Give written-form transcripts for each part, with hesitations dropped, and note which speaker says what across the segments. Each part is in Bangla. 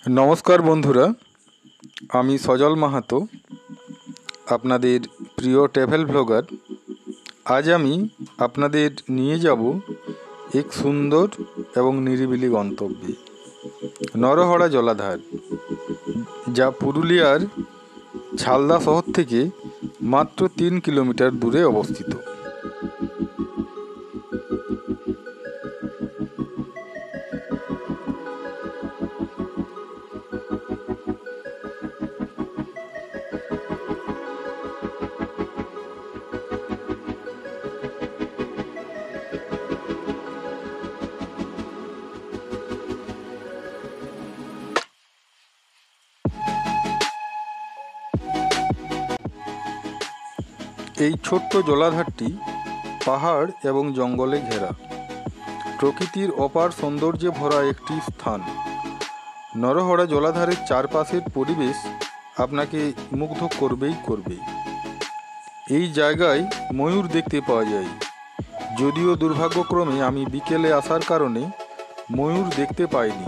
Speaker 1: নমস্কার বন্ধুরা, আমি সজল মাহাতো, আপনাদের প্রিয় ট্রাভেল ব্লগার। আজ আমি আপনাদের নিয়ে যাব এক সুন্দর এবং নিরিবিলি গন্তব্যে, নরহড়া জলাধার, যা পুরুলিয়ার ঝালদা শহর থেকে মাত্র 3 কিলোমিটার দূরে অবস্থিত। এই ছোট্ট জলাধারটি পাহাড় এবং জঙ্গলে ঘেরা, প্রকৃতির অপার সৌন্দর্যে ভরা একটি স্থান। নরহড়া জলাধারের চারপাশের পরিবেশ আপনাকে মুগ্ধ করবেই করবে। এই জায়গায় ময়ূর দেখতে পাওয়া যায়, যদিও দুর্ভাগ্যক্রমে আমি বিকেলে আসার কারণে ময়ূর দেখতে পাইনি।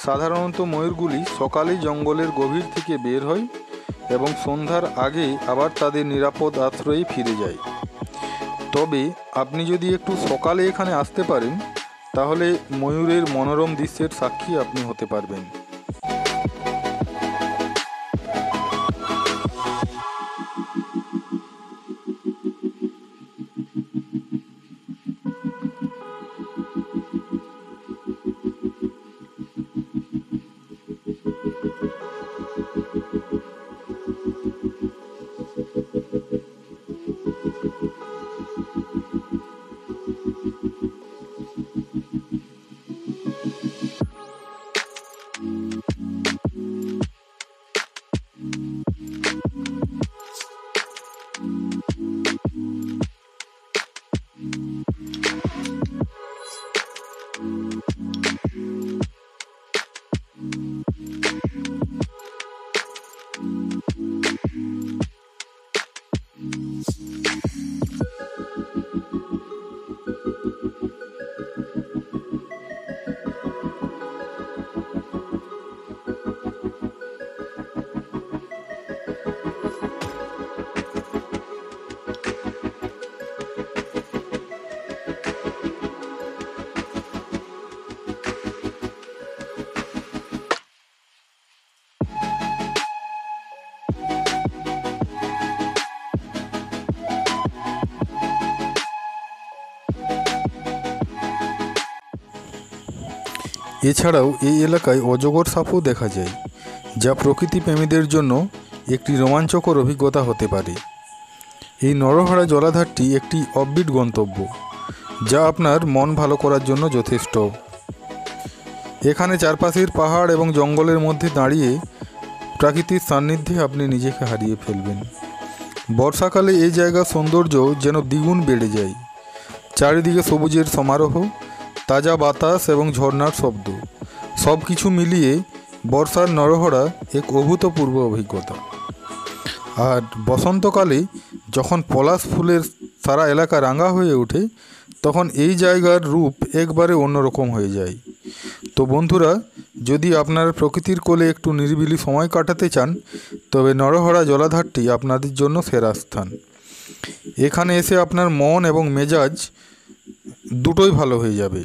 Speaker 1: সাধারণত ময়ূরগুলি সকালে জঙ্গলের গভীর থেকে বের হয় এবং সন্ধ্যার আগে আবার তাদের নিরাপদ আশ্রয়ে ফিরে যায়। তবে আপনি যদি একটু সকালে এখানে আসতে পারেন, তাহলে ময়ূরের মনোরম দৃশ্যের সাক্ষী আপনি হতে পারবেন। এছাড়াও এই এলাকায় অজগর সাপও দেখা যায়, যা প্রকৃতিপ্রেমীদের জন্য একটি রোমাঞ্চকর অভিজ্ঞতা হতে পারে। এই নরহড়া জলাধারটি একটি অফবিট গন্তব্য, যা আপনার মন ভালো করার জন্য যথেষ্ট। এখানে চারপাশের পাহাড় এবং জঙ্গলের মধ্যে দাঁড়িয়ে প্রাকৃতিক সান্নিধ্যে আপনি নিজেকে হারিয়ে ফেলবেন। বর্ষাকালে এই জায়গার সৌন্দর্য যেন দ্বিগুণ বেড়ে যায়। চারিদিকে সবুজের সমারোহ, তাজা বাতাস এবং ঝর্ণার শব্দ, সব কিছু মিলিয়ে বর্ষার নরহড়া এক অভূতপূর্ব অভিজ্ঞতা। আর বসন্তকালে যখন পলাশ ফুলের সারা এলাকা রাঙা হয়ে ওঠে, তখন এই জায়গার রূপ একবারে অন্যরকম হয়ে যায়। তো বন্ধুরা, যদি আপনারা প্রকৃতির কোলে একটু নিরিবিলি সময় কাটাতে চান, তবে নরহড়া জলাধারটি আপনাদের জন্য সেরা স্থান। এখানে এসে আপনার মন এবং মেজাজ দুটোই ভালো হয়ে যাবে।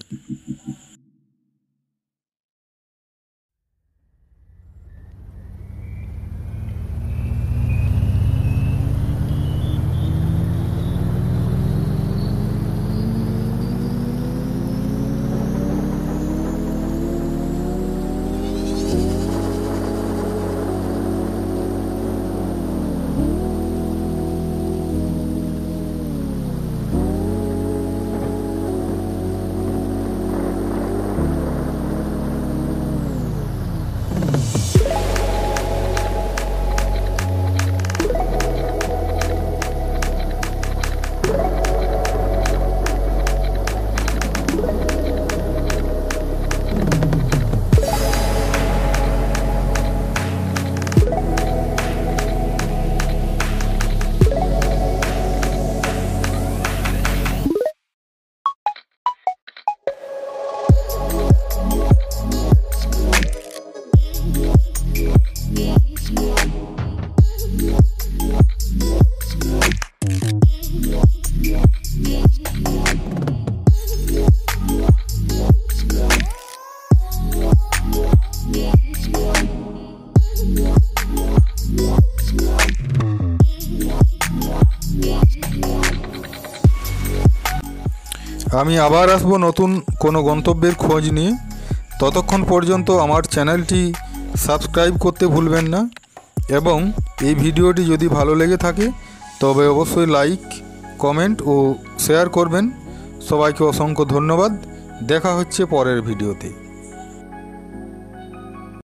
Speaker 1: আমি আবার আসবো নতুন কোনো গন্তব্যের খোঁজ নিয়ে। ততক্ষণ পর্যন্ত আমার চ্যানেলটি সাবস্ক্রাইব করতে ভুলবেন না এবং এই ভিডিওটি যদি ভালো লেগে থাকে তবে অবশ্যই লাইক, কমেন্ট ও শেয়ার করবেন। সবাইকে অসংখ্য ধন্যবাদ। দেখা হচ্ছে পরের ভিডিওতে।